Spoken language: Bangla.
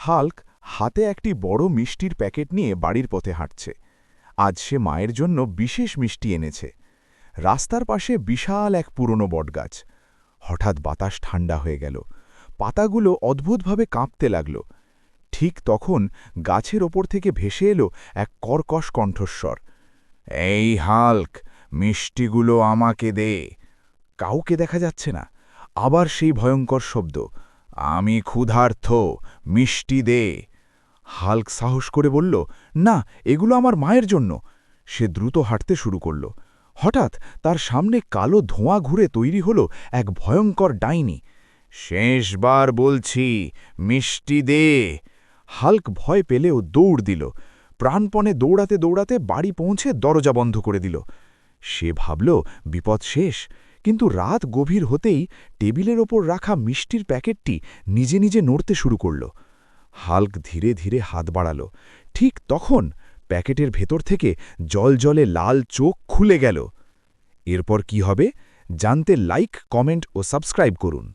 হাল্ক হাতে একটি বড় মিষ্টির প্যাকেট নিয়ে বাড়ির পথে হাঁটছে। আজ সে মায়ের জন্য বিশেষ মিষ্টি এনেছে। রাস্তার পাশে বিশাল এক পুরনো বটগাছ। হঠাৎ বাতাস ঠান্ডা হয়ে গেল, পাতাগুলো অদ্ভুতভাবে কাঁপতে লাগল। ঠিক তখন গাছের ওপর থেকে ভেসে এলো এক কর্কশ কণ্ঠস্বর। এই হাল্ক, মিষ্টিগুলো আমাকে দে। কাউকে দেখা যাচ্ছে না। আবার সেই ভয়ঙ্কর শব্দ, আমি ক্ষুধার্ত, মিষ্টি দে। হাল্ক সাহস করে বলল, না, এগুলো আমার মায়ের জন্য। সে দ্রুত হাঁটতে শুরু করল। হঠাৎ তার সামনে কালো ধোঁয়া ঘুরে তৈরি হল এক ভয়ঙ্কর ডাইনি। শেষবার বলছি, মিষ্টি দে। হাল্ক ভয় পেলেও দৌড় দিল। প্রাণপণে দৌড়াতে দৌড়াতে বাড়ি পৌঁছে দরজা বন্ধ করে দিল। সে ভাবল বিপদ শেষ, কিন্তু রাত গভীর হতেই টেবিলের ওপর রাখা মিষ্টির প্যাকেটটি নিজে নিজে নড়তে শুরু করল। হাল্ক ধীরে ধীরে হাত বাড়াল। ঠিক তখন প্যাকেটের ভেতর থেকে জলজলে লাল চোখ খুলে গেল। এরপর কি হবে জানতে লাইক, কমেন্ট ও সাবস্ক্রাইব করুন।